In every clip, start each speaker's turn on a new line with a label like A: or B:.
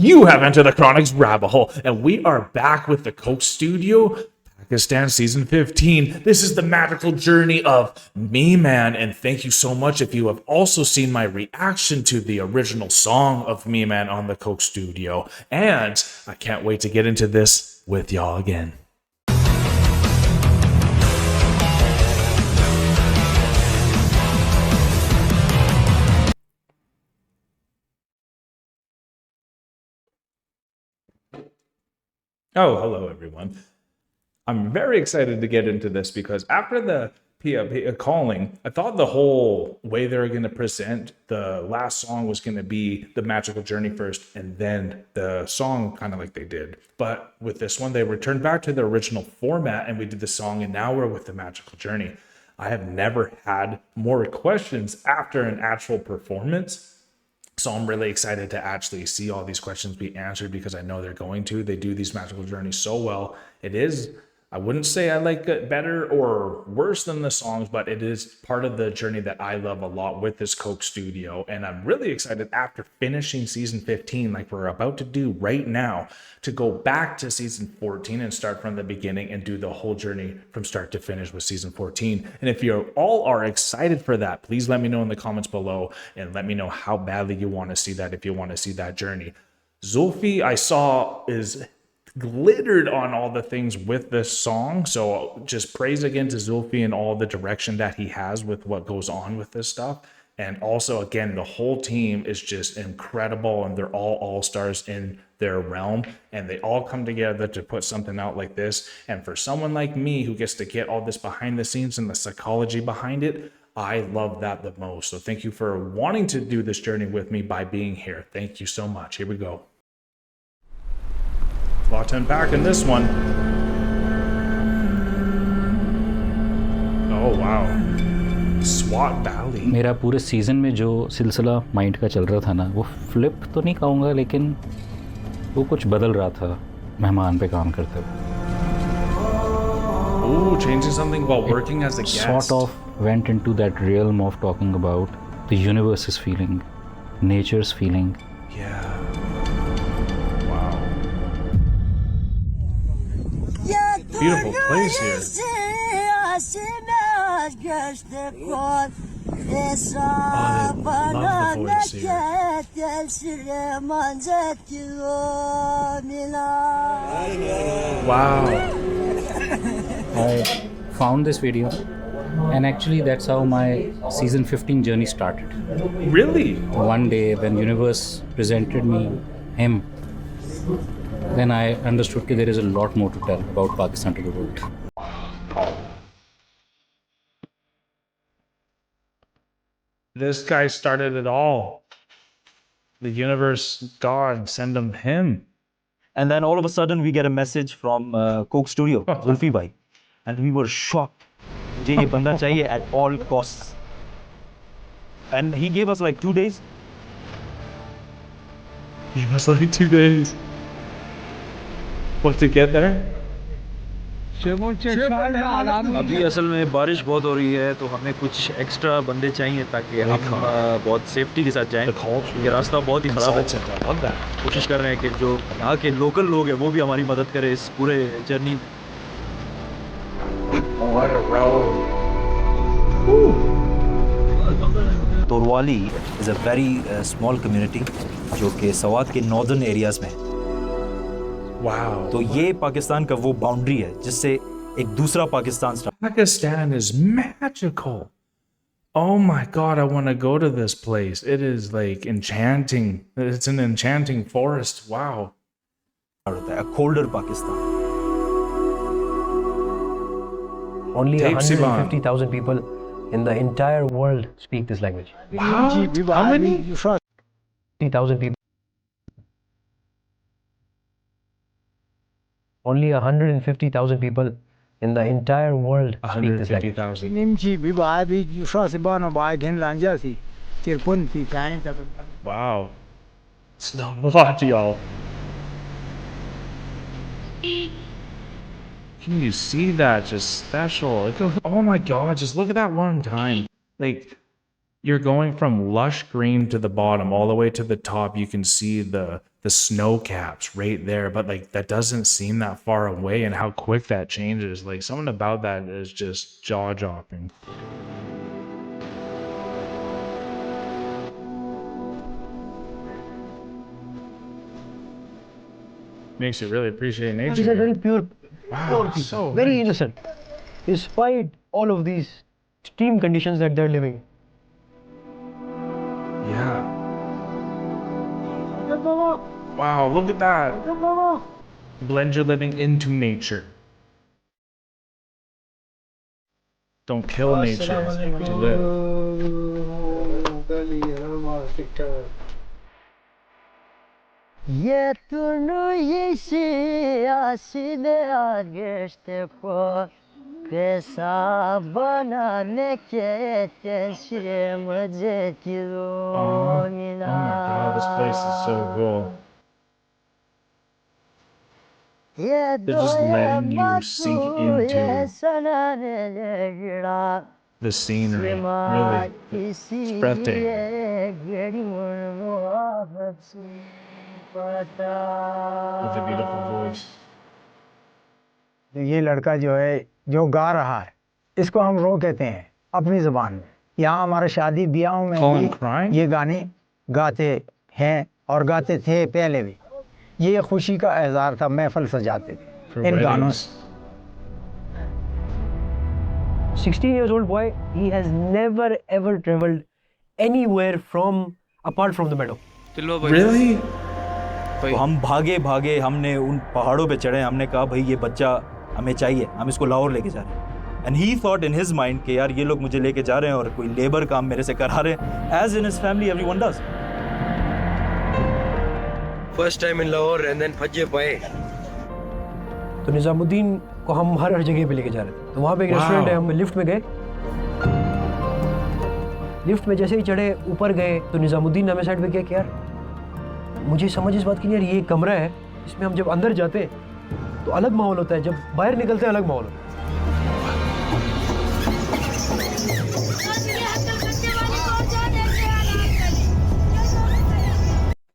A: You have entered the Chronic's rabbit hole, and we are back with the Coke Studio Pakistan Season 15. This is the magical journey of Mehmaan, and thank you so much if you have also seen my reaction to the original song of Mehmaan on the Coke Studio. And I can't wait to get into this with y'all again. Oh, hello everyone. I'm very excited to get into this because after the calling, I thought the whole way they were going to present the last song was going to be the magical journey first and then the song kind of like they did. But with this one, they returned back to the original format and we did the song, and now we're with the magical journey. I have never had more questions after an actual performance. So I'm really excited to actually see all these questions be answered because I know they're going to. They do these magical journeys so well. It is, I wouldn't say I like it better or worse than the songs, but it is part of the journey that I love a lot with this Coke Studio. And I'm really excited after finishing season 15, like we're about to do right now, to go back to season 14 and start from the beginning and do the whole journey from start to finish with season 14. And if you all are excited for that, please let me know in the comments below and let me know how badly you want to see that, if you want to see that journey. Zulfi, I saw, is glittered on all the things with this song, so just praise again to Zulfi and all the direction that he has with what goes on with this stuff. And also again, the whole team is just incredible, and they're all stars in their realm, and they all come together to put something out like this. And for someone like me who gets to get all this behind the scenes and the psychology behind it, I love that the most. So thank you for wanting to do this journey with me by being here. Thank you so much. Here we go. A lot to unpack in this one. Oh wow, SWAT Valley.
B: मेरा पूरे season में जो सिलसिला mind का चल रहा था ना, वो फ्लिप तो नहीं कहूँगा, लेकिन वो कुछ बदल रहा था मेहमान पे काम करते हुए.
A: Ooh, changing something while working as a guest.
B: Sort of went into that realm of talking about the universe's feeling, nature's feeling.
A: Yeah. Beautiful place here. Oh, I love the voice here. Wow.
B: I found this video, and actually that's how my season 15 journey started.
A: Really?
B: One day when universe presented me him, then I understood that there is a lot more to tell about Pakistan to the world.
A: This guy started it all. The universe, God, send him.
C: And then all of a sudden we get a message from Coke Studio, Zulfi bhai. And we were shocked. Mujhe ye banda chahiye at all costs. And he gave us like 2 days.
A: He was like 2 days. What, to get there?
C: अभी असल में बारिश बहुत हो रही है, तो हमें कुछ एक्स्ट्रा बंदे चाहिए ताकि हम बहुत सेफ्टी के साथ जाएं. ये रास्ता बहुत ही ख़राब है. कोशिश कर रहे हैं कि जो यहाँ के लोकल लोग हैं वो भी हमारी मदद करें इस पूरे journey. Torwali is a very small community जो कि सवात के नॉर्दर्न एरियाज़ में.
A: Wow.
C: तो ये पाकिस्तान का वो बाउंड्री है जिससे एक दूसरा Pakistan start.
A: Pakistan is magical. Oh my God, I want to go to this place. It is like enchanting. It's an enchanting forest. Wow.
C: होता है, a colder Pakistan.
D: Only 150,000 people in the entire world speak this language.
A: Wow. How many?
D: 50,000 people. Only 150,000 people in the entire world speak this language.
A: 150,000. Wow. It's not a lot, y'all. Can you see that? Just special. Oh my God, just look at that one time. Like, you're going from lush green to the bottom, all the way to the top. You can see the the snow caps right there, but like that doesn't seem that far away, and how quick that changes. Like something about that is just jaw dropping. Makes you really appreciate nature.
D: These are very pure,
A: Wow,
D: people,
A: so
D: very
A: nice.
D: innocent, despite all of these extreme conditions that they're living.
A: Yeah. Wow, look at that. Blend your living into nature. Don't kill nature to live. Oh my god, this place is so cool. They're just letting you sink into the scenery. Really, it's breathtaking. With a beautiful voice.
E: ये लड़का जो है जो गा रहा है इसको हम रो कहते हैं अपनी ज़बान में। यहाँ हमारे शादी ब्याहों में
A: Call him
E: भी
A: crying?
E: ये गाने गाते हैं और गाते थे पहले भी। ये खुशी का इज़हार था, महफिल सजाते
A: For
E: थे इन गानों
A: weddings.
E: से।
D: 16 years old boy, he has never ever traveled anywhere from apart from the meadow.
A: Really?
F: तो हम भागे भागे हमने उन पहाड़ों पे चढ़े, हमने कहा भाई ये बच्चा हमें चाहिए, हम इसको लाहौर लेके जा रहे हैं। And he thought in his mind कि यार ये लोग मुझे लेके जा रहे हैं और कोई लेबर काम मेरे से करा रहे हैं, as in his family everyone does.
G: First time in Lahore and then फज्जे पाए।
D: तो निजामुद्दीन को हम हर जगह पे लेके जा रहे थे। तो वहाँ पे एक रेस्टोरेंट है, हम लिफ्ट में गए। लिफ्ट में जैसे ही चढ़े ऊपर गए तो निजामुद्दीन ने हमें साइड पे किया कि यार मुझे समझ इस बात की नहीं यार, ये एक कमरा है इसमें हम जब अंदर जाते हैं तो अलग माहौल होता है, जब बाहर निकलते हैं अलग माहौल होता है।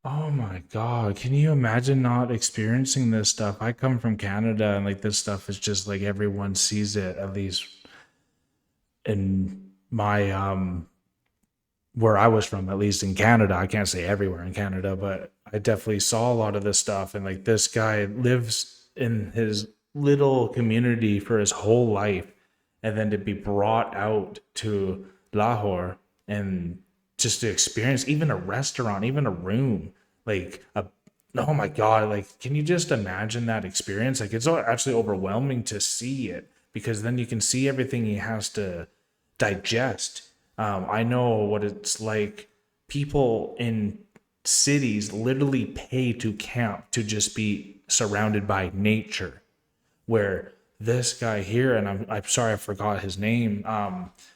A: Oh my god, can you imagine not experiencing this stuff? I come from Canada and like this stuff is just like everyone sees it, at least in my where I was from, at least in Canada. I can't say everywhere in Canada, but I definitely saw a lot of this stuff. And like this guy lives in his little community for his whole life, and then to be brought out to Lahore and just to experience even a restaurant, even a room, like a oh my god, like can you just imagine that experience? Like it's actually overwhelming to see it, because then you can see everything he has to digest. I know what it's like. People in cities literally pay to camp to just be surrounded by nature, where this guy here, and I'm sorry I forgot his name,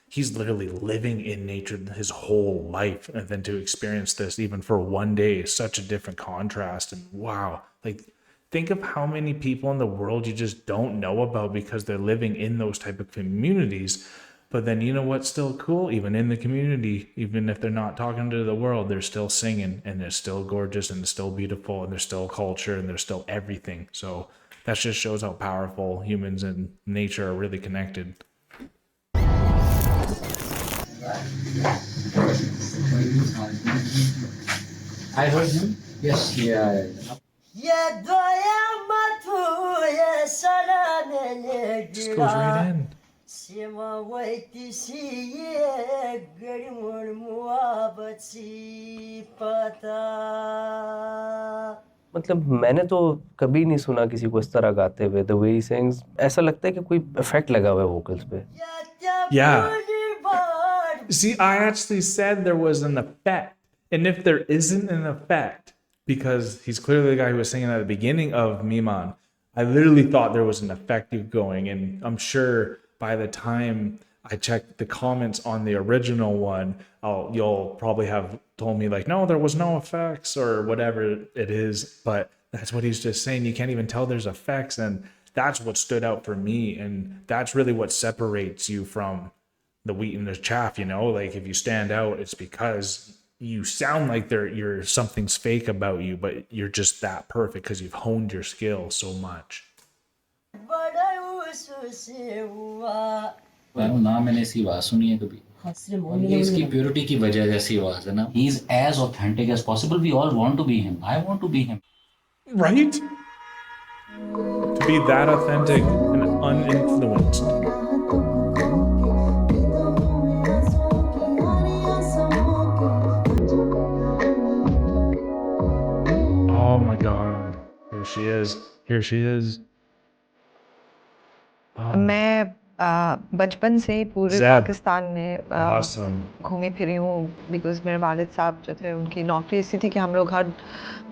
A: he's literally living in nature his whole life, and then to experience this even for one day is such a different contrast. And wow, like think of how many people in the world you just don't know about because they're living in those type of communities. But then you know what's still cool? Even in the community, even if they're not talking to the world, they're still singing, and they're still gorgeous, and they're still beautiful, and there's still culture, and there's still everything. So that just shows how powerful humans and nature are really connected.
H: I heard you. Yes. Yeah.
A: Just goes right in.
I: मतलब मैंने तो कभी नहीं सुना किसी को इस तरह गाते हुए, the way he sings, ऐसा लगता है कि कोई इफेक्ट लगा हुआ है वोकल्स पे।
A: Yeah. See, I actually said there was an effect. And if there isn't an effect, because he's clearly the guy who was singing at the beginning of Mehmaan, I literally thought there was an effect going. And I'm sure by the time I checked the comments on the original one, you'll probably have told me like, no, there was no effects or whatever it is. But that's what he's just saying. You can't even tell there's effects. And that's what stood out for me. And that's really what separates you from the wheat and the chaff, you know? Like if you stand out, it's because you sound like you're something's fake about you, but you're just that perfect because you've honed your skill so much.
B: ना मैंने ऐसी आवाज सुनी है कभी और ये इसकी प्योरिटी की वजह जैसी आवाज है ना ही is as authentic as possible we all want to be him I want to be him
A: Right? To be that authentic and uninfluenced. Oh my God. Here she is. Here she is.
J: मैं बचपन से ही पूरे
A: Zeb.
J: Pakistan में
A: Awesome.
J: घूमी free हूँ because मेरे वालिद साहब जो थे उनकी नौकरी ऐसी थी कि हम लोग हर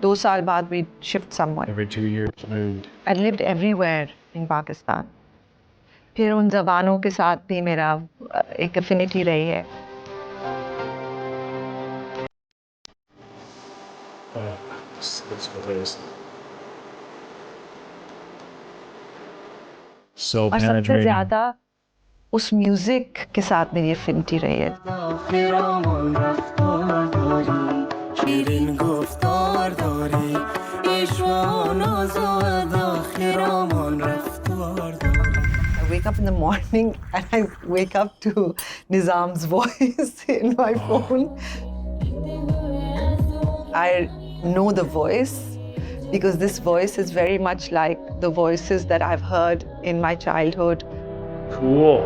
J: 2 साल बाद we shift somewhere
A: Every 2 years moved.
J: I lived everywhere in Pakistan फिर उन ज़बानों के साथ भी मेरा एक एफिनिटी रही है
A: This place. So
J: और सबसे
A: penetrating.
J: ज़्यादा उस म्यूज़िक के साथ मेरी एफिनिटी रही है I wake up in the morning and I wake up to Nizam's voice in my phone. I know the voice because this voice is very much like the voices that I've heard in my childhood.
A: Cool.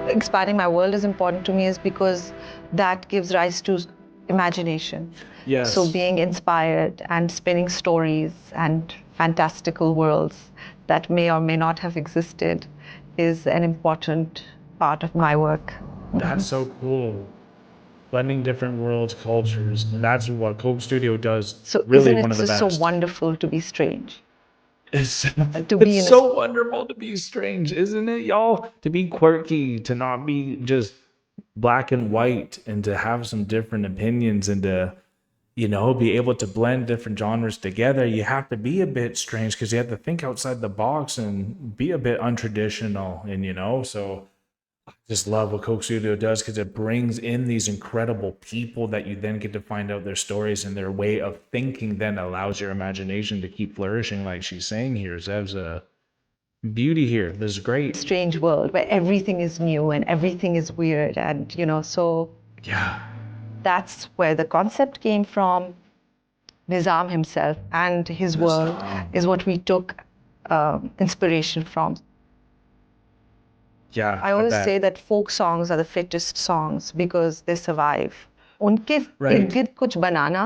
J: Expanding my world is important to me is because that gives rise to imagination.
A: Yes.
J: So being inspired and spinning stories and fantastical worlds that may or may not have existed is an important part of my work.
A: That's so cool. Blending different worlds, cultures. And that's what Coke Studio does.
J: So
A: Really
J: isn't
A: one
J: it
A: of the
J: just
A: best.
J: so wonderful to be strange?
A: It's,
J: To be
A: it's
J: in a-
A: so wonderful to be strange, isn't it, y'all? To be quirky, to not be just black and white, and to have some different opinions, and to, you know, be able to blend different genres together. You have to be a bit strange because you have to think outside the box and be a bit untraditional, and you know, so I just love what Coke Studio does because it brings in these incredible people that you then get to find out their stories, and their way of thinking then allows your imagination to keep flourishing, like she's saying here. Zev's a beauty here. This is great.
J: Strange world where everything is new and everything is weird and so
A: Yeah.
J: that's where the concept came from. Nizam himself and his world is what we took inspiration from.
A: Yeah.
J: I always
A: bet.
J: say that folk songs are the fittest songs because they survive. उनके
A: Right.
J: इर्द-गिर्द कुछ बनाना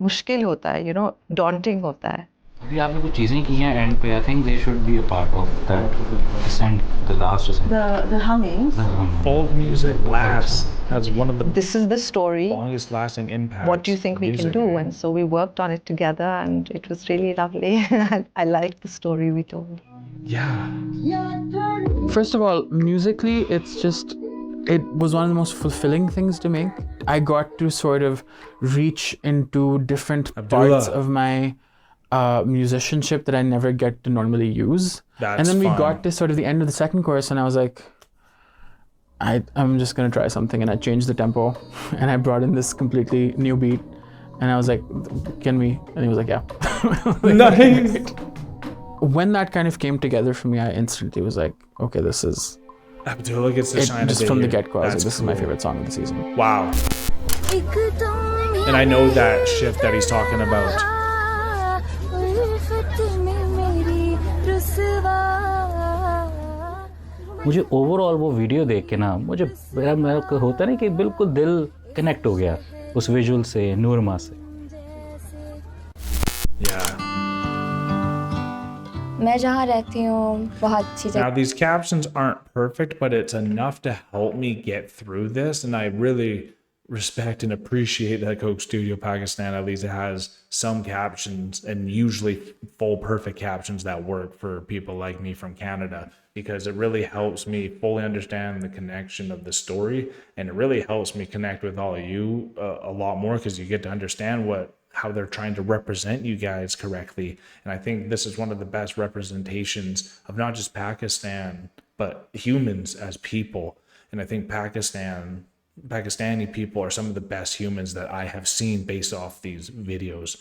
J: मुश्किल होता है, daunting होता है.
B: अभी आपने कुछ चीजें की हैं एंड पे I think they should be a part of that ascent the last ascent
J: The humming.
A: Folk music lasts, has one of the
J: This is the story.
A: longest lasting impacts.
J: What do you think we can
A: music.
J: do? And so we worked on it together and it was really lovely. I liked the story we told.
A: Yeah.
K: First of all, musically, it was one of the most fulfilling things to make. I got to sort of reach into different
A: Abdullah.
K: parts of my musicianship that I never get to normally use.
A: That's
K: and then we
A: fun.
K: got to sort of the end of the second chorus and I was like, I'm just going to try something. And I changed the tempo and I brought in this completely new beat. And I was like, can we? And he was like, yeah.
A: Nice.
K: When that kind of came together for me, I instantly was like, okay, this is...
A: Abdullah gets to shine a
K: just
A: bit
K: from the
A: here.
K: get-go, I was like,
A: That's
K: this is my
A: cool.
K: favorite song of the season.
A: Wow. And I know that shift that he's talking about.
B: मुझे overall वो video देख के ना मुझे मेरा होता है ना कि बिल्कुल दिल कनेक्ट हो गया उस विजुअल से नूरमा से
A: Yeah.
L: मैं जहाँ रहती हूँ बहुत अच्छी
A: Now,
L: जगह
A: these captions aren't perfect, but it's enough to help me get through this. And I really respect and appreciate that Coke Studio Pakistan at least has some captions, and usually full perfect captions that work for people like me from Canada, because it really helps me fully understand the connection of the story. And it really helps me connect with all of you a lot more, because you get to understand how they're trying to represent you guys correctly. And I think this is one of the best representations of not just Pakistan, but humans as people. And I think Pakistan Pakistani people are some of the best humans that I have seen based off these videos.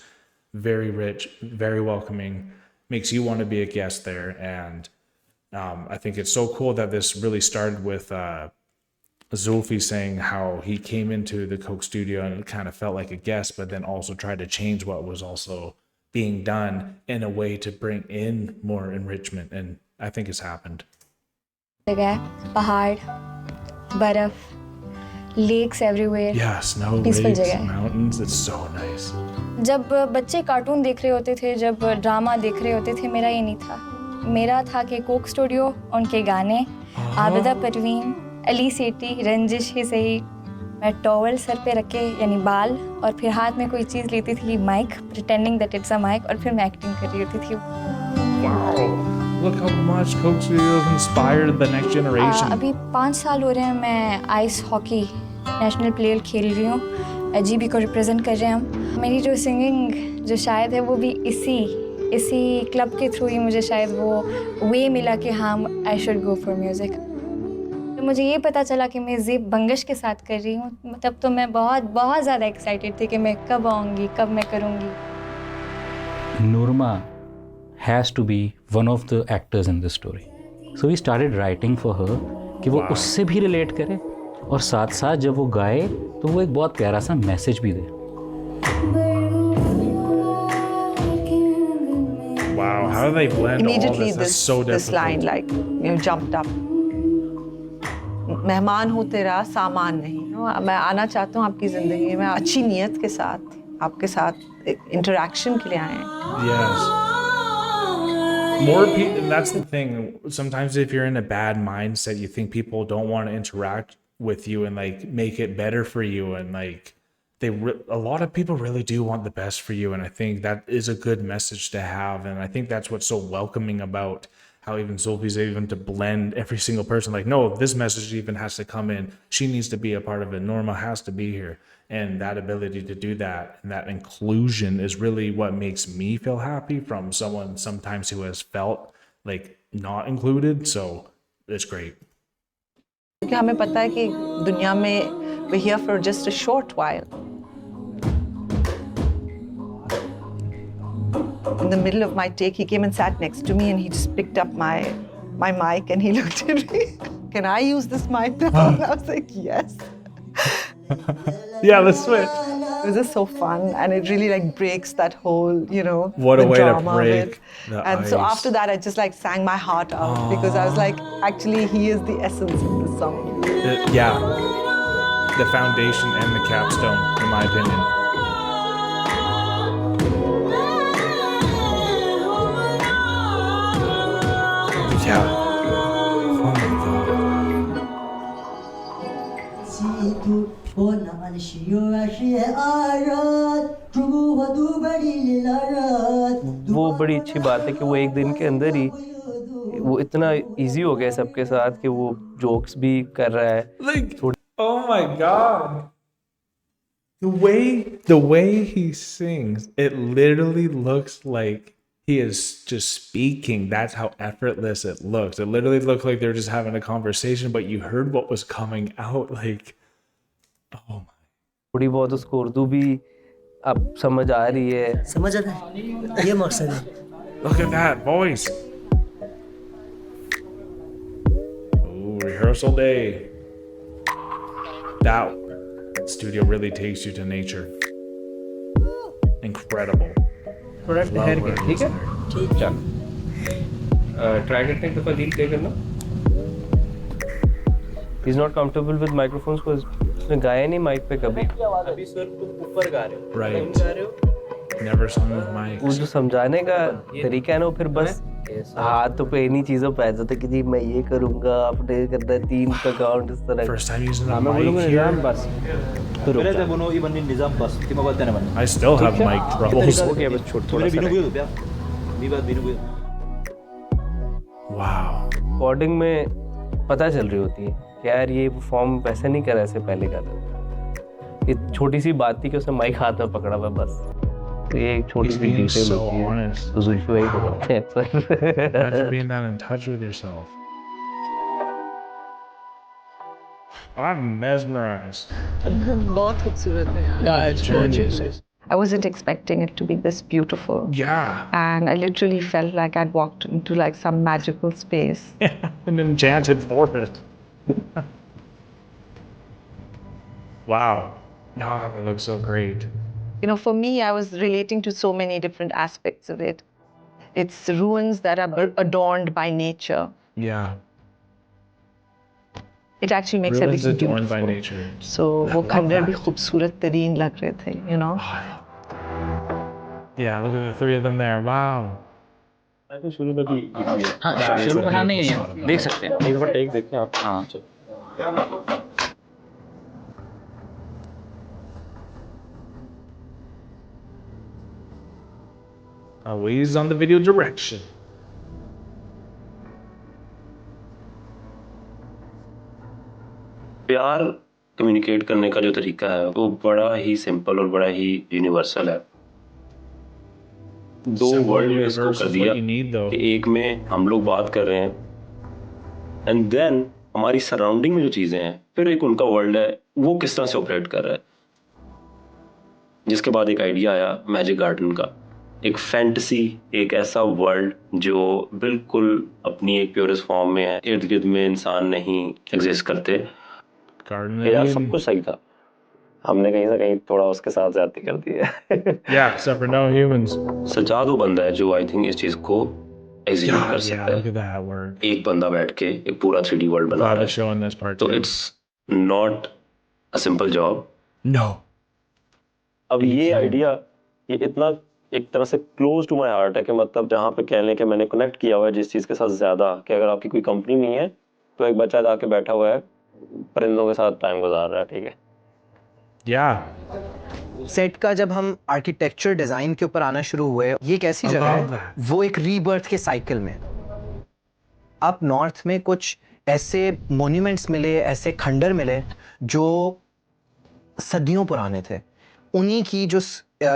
A: Very rich, very welcoming, makes you want to be a guest there. And I think it's so cool that this really started with Zulfi saying how he came into the Coke studio and it kind of felt like a guest, but then also tried to change what was also being done in a way to bring in more enrichment. And I think it's happened.
L: जगह पहाड़ बर्फ lakes everywhere
A: Yeah, snow,
L: Peaceful
A: lakes,
L: जगह है।
A: mountains. It's so nice.
L: जब बच्चे cartoon देख रहे होते थे जब ड्रामा देख रहे होते थे मेरा ये नहीं था मेरा था कि कोक स्टूडियो उनके गाने आबिदा परवीन अली सेठी रंजिश ही सही मैं टॉवल सर पे रख के यानी बाल और फिर हाथ में कोई चीज़ लेती थी mic pretending that it's a mic और फिर मैं एक्टिंग कर रही होती थी
A: Wow. Look how much Coke Studios inspired the next generation.
L: अभी 5 साल हो रहे हैं मैं आइस हॉकी नेशनल प्लेयर खेल रही हूँ जीबी को रिप्रेजेंट कर रहे हैं हम मेरी जो सिंगिंग जो शायद है वो भी इसी क्लब के थ्रू ही मुझे शायद वो वे मिला कि हाँ I should go for music तो मुझे ये पता चला कि मैं ज़ेब बंगश के साथ कर रही हूँ तब तो मैं बहुत ज़्यादा एक्साइटेड थी कि मैं कब आऊँगी कब मैं करूँगी
B: Nurma has to be one of the actors in this story. So we started writing for her कि वो उससे भी रिलेट करे और साथ साथ जब वो गाए तो वो एक बहुत प्यारा सा मैसेज भी दे.
A: Wow, how do they blend
J: Immediately
A: all this? That's so difficult.
J: this line like jumped up. मेहमान हूँ तेरा सामान नहीं मैं आना चाहता हूँ आपकी ज़िंदगी में अच्छी नीयत के साथ आपके साथ एक इंटरेक्शन के लिए आए हैं.
A: Yes. More people, that's the thing. Sometimes if you're in a bad mindset, you think people don't want to interact with you and like make it better for you. And like a lot of people really do want the best for you. And I think that is a good message to have. And I think that's what's so welcoming about how even Zulfi's able to blend every single person. Like, no, this message even has to come in. She needs to be a part of it. Norma has to be here. And that ability to do that and that inclusion is really what makes me feel happy from someone sometimes who has felt like not included. So it's great.
J: क्योंकि हमें पता है कि दुनिया में we're here for just a short while. In the middle of my take, he came and sat next to me and he just picked up my mic and he looked at me. Can I use this mic now? And I was like, yes.
A: Yeah, let's switch.
J: It was just so fun and it really like breaks that whole,
A: What a
J: the
A: way to
J: drama of
A: break
J: it.
A: the
J: And so
A: ice.
J: after that, I just like sang my heart out because I was like, actually, he is the essence of the song.
A: Yeah. The foundation and the capstone, in my opinion. Yeah. Oh my
I: वो बड़ी अच्छी बात है कि वो एक दिन के अंदर ही वो इतना इजी हो गया सबके साथ कि वो जोक्स भी कर रहा है.
A: Like, oh my God. The way he sings, it literally looks like he is just speaking. That's how effortless it looks. It literally looked like they're just having a conversation, but you heard what was coming out. Like, oh my.
I: थोड़ी बहुत उसको उर्दू भी अब समझ आ रही है.
D: समझ आता है ये मकसद है.
A: Look at that voice. Ooh, rehearsal day. That studio really takes you to nature. Incredible.
I: थोड़ा ठहर के ठीक है. चल ट्राई करते हैं तो लीड प्ले करना. He's not comfortable with microphones because उसने गाया नहीं माइक पे कभी. अभी सर तुम ऊपर गा रहे हो.
A: Right.
I: गा रहे हो.
A: Never sung with mics.
I: वो जो समझाने का तरीका है ना वो फिर बस हाथ पे इन्हीं चीज़ों पे आ जाता है कि जी मैं ये करूँगा आपने करना है 3 का काउंट इस तरह.
A: First time using a
I: मैं बोलूँगा
A: mic
I: निज़ाम
A: here.
I: बस. तो रुक जा.
A: I still have mic troubles.
I: Okay बस छोड़ थोड़ा सा.
A: Wow.
I: रिकॉर्डिंग में पता चल रही होती है कि यार ये फॉर्म वैसे नहीं करा ऐसे पहले का था. ये छोटी सी बात थी कि उसने माइक हाथ में पकड़ा हुआ बस. तो ये एक छोटी
A: He's
I: सी
A: being
I: डिटेल
A: so
I: होती है.
A: honest.
I: तो जुल्फी वही बोलते हैं
A: Imagine being that in touch with yourself. I'm mesmerized.
J: बहुत खूबसूरत है यार.
K: Yeah, it's gorgeous.
J: I wasn't expecting it to be this beautiful.
A: Yeah.
J: And I literally felt like I'd walked into like some magical space.
A: An enchanted forest. Wow. No, it looks so great.
J: You know, for me, I was relating to so many different aspects of it. It's ruins that are adorned by nature.
A: Yeah.
J: It actually makes
A: Ruins
J: everything
A: adorned by
J: beautiful.
A: nature.
J: So वो खंडर भी खूबसूरत तरीन लग रहे थे, you know.
A: Yeah, look at the three of them there. Wow.
B: हाँ शुरू करना नहीं है, देख सकते हैं एक बार टेक देखते हैं आप. हाँ
A: Always on the video direction.
M: प्यार कम्युनिकेट करने का जो तरीका है वो बड़ा ही सिंपल और बड़ा ही यूनिवर्सल है. दो वर्ल्ड में इसको कर दिया कि एक में हम लोग बात कर रहे हैं एंड देन हमारी सराउंडिंग में जो चीजें हैं फिर एक उनका वर्ल्ड है वो किस तरह से ऑपरेट कर रहा है. जिसके बाद एक आइडिया आया मैजिक गार्डन का, एक फैंटेसी, एक ऐसा वर्ल्ड जो बिल्कुल अपनी एक प्योरेस्ट फॉर्म में है, इर्द गिर्द में इंसान नहीं एग्जिस्ट करते. यार सब कुछ सही था, हमने कहीं से कहीं थोड़ा उसके साथ ज्यादती कर दी है.
A: Yeah, except for no humans.
M: सजा दो बंदा है जो आई थिंक इस चीज को एग्जीक्यूट कर सकता है.
A: Look at that work.
M: एक बंदा बैठ के एक पूरा 3D वर्ल्ड बना रहा है.
A: Showing this part
M: तो
A: too.
M: It's not a simple job.
A: No.
M: अब ये आइडिया ये इतना एक तरह से क्लोज टू माय हार्ट है कि मतलब जहाँ पे कह लें कि मैंने कनेक्ट किया हुआ है जिस चीज़ के साथ ज़्यादा कि अगर आपकी कोई कंपनी नहीं है तो एक बच्चा जाके बैठा हुआ है परिंदों के साथ टाइम गुजार रहा है. ठीक है.
N: सेट का जब हम आर्किटेक्चर डिज़ाइन के ऊपर आना शुरू हुए, ये एक ऐसी जगह है वो एक रीबर्थ के साइकिल में. आप नॉर्थ में कुछ ऐसे मोन्यूमेंट्स मिले, ऐसे खंडर मिले जो सदियों पुराने थे. उन्हीं की जो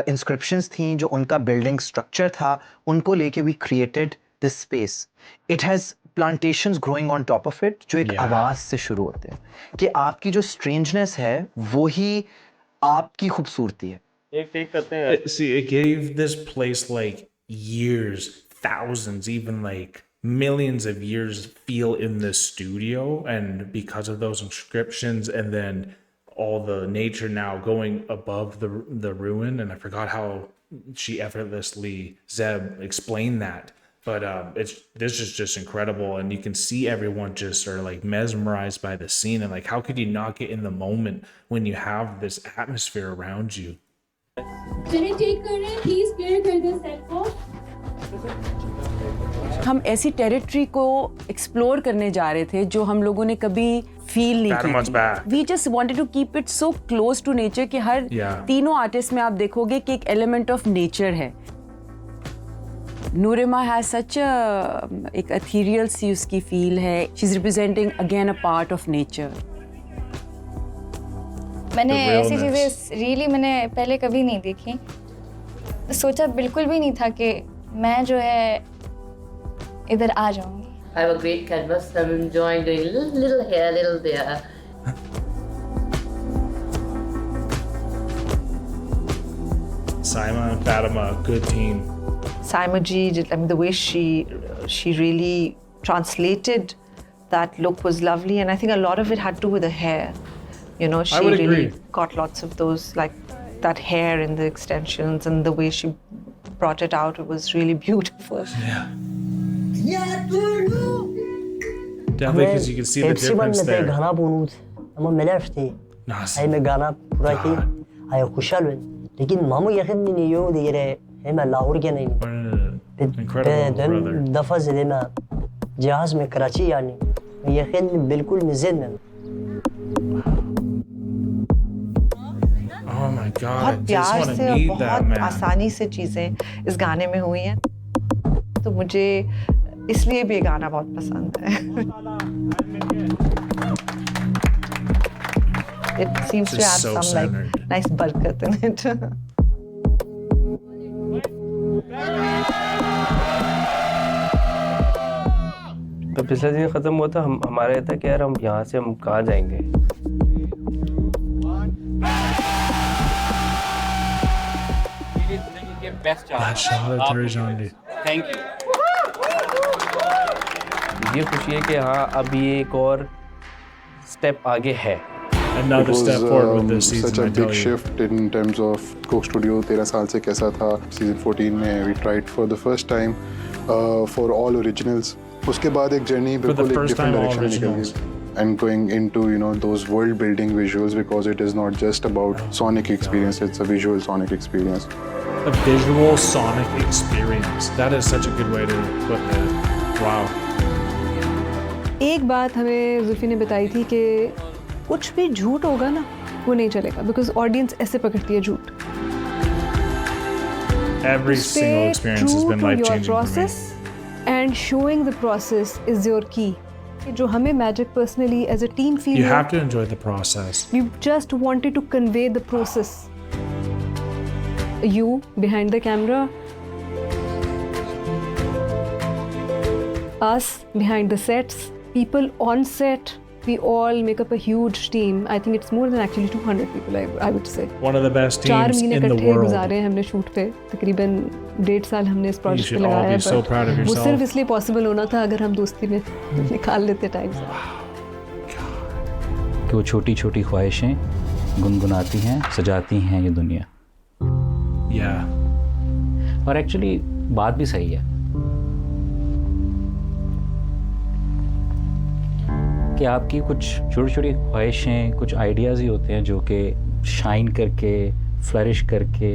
N: इंस्क्रिप्शंस थी, जो उनका बिल्डिंग स्ट्रक्चर था, उनको लेके we created this space. It has plantations growing on top of it जो एक आवाज़ से शुरू होते हैं कि आपकी जो स्ट्रेंजनेस है वो ही आपकी खूबसूरती है.
M: एक टेक करते हैं.
A: See, it gave this place like years, thousands, even like millions of years feel in this studio, and because of those inscriptions and then all the nature now going above the ruin, and I forgot how she effortlessly Zeb explained that, but this is just incredible, and you can see everyone just are like mesmerized by the scene, and like how could you not get in the moment when you have this atmosphere around you?
O: चलिए check कर रहे हैं, please clear कर दो set को.
P: हम ऐसी territory को एक्सप्लोर करने जा रहे थे जो हम लोगों ने कभी फील नहीं की. We just wanted to keep it so close to nature कि हर तीनों आर्टिस्ट में आप देखोगे कि एक एलिमेंट ऑफ नेचर है. नूरिमा हैज सच एक एथीरियल सी उसकी फील है. She is representing again a part of nature.
L: मैंने ऐसी चीज़ें रियली मैंने पहले कभी नहीं देखी. सोचा बिल्कुल भी नहीं था कि मैं जो है इधर आ जाऊंगी.
Q: I have a great canvas. I'm enjoying doing little here, little there.
A: Saima and Fatima, good team.
J: Saima ji, I mean, the way she really translated that look was lovely, and I think a lot of it had to do with the hair. You know, she really got lots of those, like that hair and the extensions, and the way she brought it out, it was really beautiful.
A: Yeah. Definitely, because you can see the difference there.
R: غنا بونود اما ملفتي هاي مغانا براكي هاي خوشالون لكن مامو يخدني نيو ديره هم لاهور के नहीं.
A: Incredible,
R: दफा जिले में जहाज में कराची यानी यकीन बिल्कुल निज़न.
A: Oh my God!
J: बहुत प्यार से और बहुत आसानी से चीजें इस गाने में हुई हैं, तो मुझे इसलिए भी ये गाना बहुत पसंद है. It seems to have some like nice बरकत in it.
I: तो पिछला दिन खत्म हुआ था, हमारा था कि यार हम यहाँ से हम कहाँ जाएंगे.
B: Best
I: thank you. ये खुशी है कि हाँ अब ये एक और स्टेप आगे है।
A: Another step forward with this season.
S: Such a big shift in terms of Coke Studio 13 साल से कैसा था। Season 14 में we tried for the first time for all originals. उसके बाद एक journey बिल्कुल एक different direction में निकल गई। And going into those world building visuals, because it is not just about sonic experience, it's a visual sonic experience.
A: A visual sonic experience. That is such a good way to put that. Wow.
T: एक बात हमें जुल्फी ने बताई थी कि कुछ भी झूठ होगा ना वो नहीं चलेगा, बिकॉज ऑडियंस ऐसे पकड़ती है झूठ।
A: Every single experience has been life-changing for me.
T: And showing the process is your key. जो हमें magic personally as a team feel,
A: you have to enjoy the process.
T: We just wanted to convey the process. You behind the camera, us behind the sets, people on set. We all make up a huge team. I think it's more than actually 200 people, I would say.
A: One of the best teams
T: 4 महीने
A: in the
T: इकट्ठे
A: world.
T: गुजारे हमने shoot पे, तकरीबन 1.5 साल हमने इस project पे लगाया है।
A: so proud of
T: वो
A: yourself.
T: सिर्फ इसलिए पॉसिबल होना था अगर हम दोस्ती में निकाल लेते टाइम से।
B: कि वो छोटी छोटी ख्वाहिशें गुनगुनाती हैं, सजाती हैं ये दुनिया। और एक्चुअली बात भी सही है कि आपकी कुछ छोटी छोटी ख्वाहिशें, कुछ आइडियाज़ ही होते हैं जो कि शाइन करके, फ्लरिश करके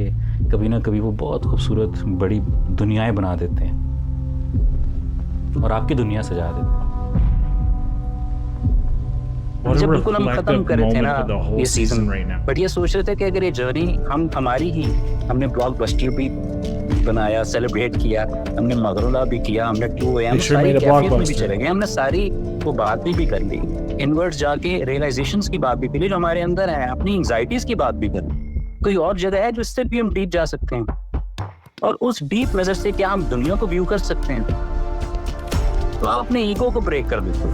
B: कभी ना कभी वो बहुत खूबसूरत बड़ी दुनियाएं बना देते हैं और आपकी दुनिया सजा देते हैं।
U: जब बिल्कुल हम खत्म कर रहे थे ना ये सीजन, बट ये सोच रहे थे कि अगर ये जर्नी हमारी ही, हमने ब्लॉकबस्टर भी बनाया, सेलिब्रेट किया, हमने मगरुला भी किया, हमने 2 AM सारी कैफियत में भी चले गए, हमने सारी वो बात भी कर ली, इनवर्ट्स जाके रियलाइजेशंस की बात भी कर ली जो हमारे अंदर है, अपनी एंजाइटीज की बात भी कर ली। कोई और जगह है जिससे भी हम डीप जा सकते हैं और उस डीप नजर से क्या हम दुनिया को व्यू कर सकते हैं? तो आप अपने ईगो को ब्रेक कर देते हो।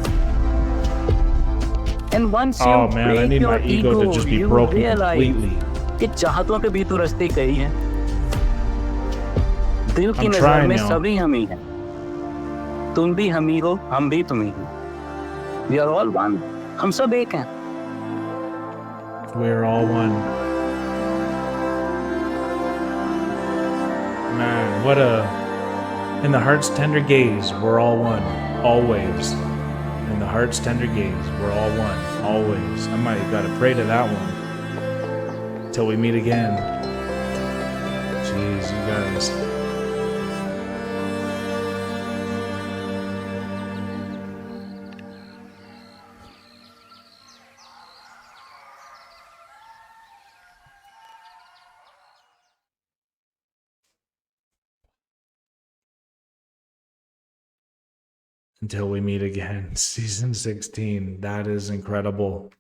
U: And once you break your ego, you realize कि चाहतों के भी तो रास्ते कई हैं। दिल की नजर में सभी हम ही हैं। तुम भी हम ही हो, हम भी तुम ही हो। We are all one. हम सब एक हैं।
A: We are all one. Man, what a... In the heart's tender gaze, we're all one. Always. In the heart's tender gaze, we're all one. Always. I might gotta pray to that one. Till we meet again. Jeez, you guys. Until we meet again. Season 16. That is incredible.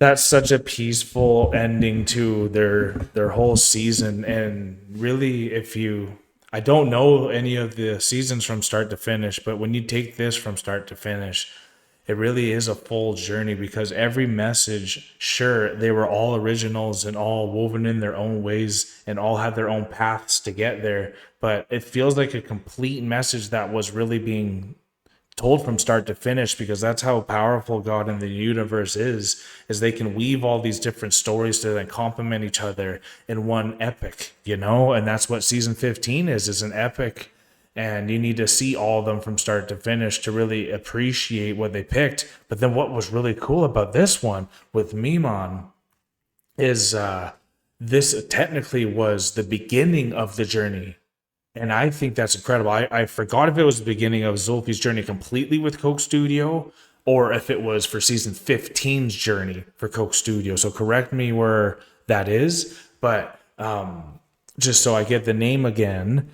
A: That's such a peaceful ending to their whole season. And really, I don't know any of the seasons from start to finish, but when you take this from start to finish, it really is a full journey because every message, sure, they were all originals and all woven in their own ways and all had their own paths to get there. But it feels like a complete message that was really being told from start to finish, because that's how powerful God and the universe is they can weave all these different stories to then complement each other in one epic, and that's what season 15 is an epic. And you need to see all of them from start to finish to really appreciate what they picked. But then what was really cool about this one with Mehmaan is this technically was the beginning of the journey. And I think that's incredible. I forgot if it was the beginning of Zulfi's journey completely with Coke Studio or if it was for season 15's journey for Coke Studio. So correct me where that is. But just so I get the name again,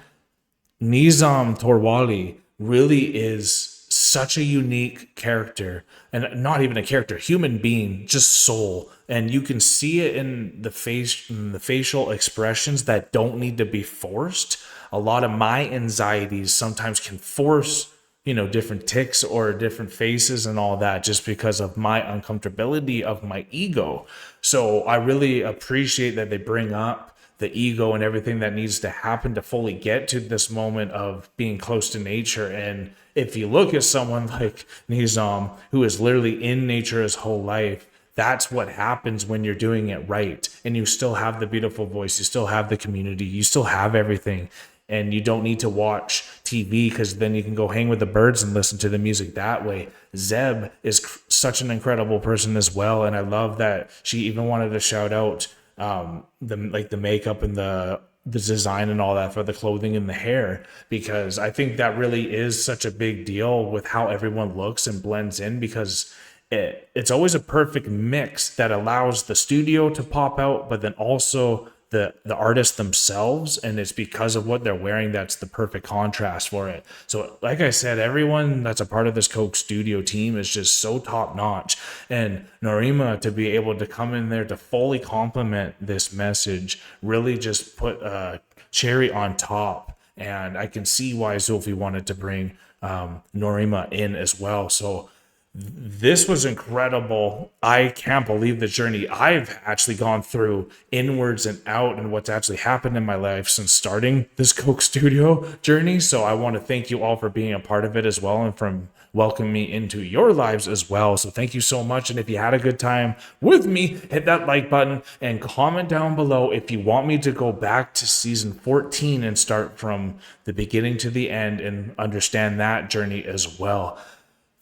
A: Nizam Torwali really is such a unique character, and not even a character, human being, just soul. And you can see it in the face, in the facial expressions that don't need to be forced. A lot of my anxieties sometimes can force, different tics or different faces and all that just because of my uncomfortability of my ego. So I really appreciate that they bring up the ego and everything that needs to happen to fully get to this moment of being close to nature. And if you look at someone like Nizam, who is literally in nature his whole life, that's what happens when you're doing it right. And you still have the beautiful voice, you still have the community, you still have everything. And you don't need to watch TV, because then you can go hang with the birds and listen to the music that way. Zeb is such an incredible person as well. And I love that she even wanted to shout out the makeup and the design and all that for the clothing and the hair, because I think that really is such a big deal with how everyone looks and blends in, because it's always a perfect mix that allows the studio to pop out, but then also the artists themselves, and it's because of what they're wearing that's the perfect contrast for it. So like I said, everyone that's a part of this Coke Studio team is just so top notch, and Norima to be able to come in there to fully complement this message really just put a cherry on top. And I can see why Zulfi wanted to bring Norima in as well. So this was incredible. I can't believe the journey I've actually gone through inwards and out, and what's actually happened in my life since starting this Coke Studio journey. So I want to thank you all for being a part of it as well, and from welcoming me into your lives as well. So thank you so much. And if you had a good time with me, hit that like button and comment down below if you want me to go back to season 14 and start from the beginning to the end and understand that journey as well.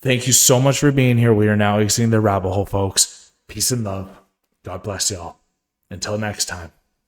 A: Thank you so much for being here. We are now exiting the rabbit hole, folks. Peace and love. God bless y'all. Until next time.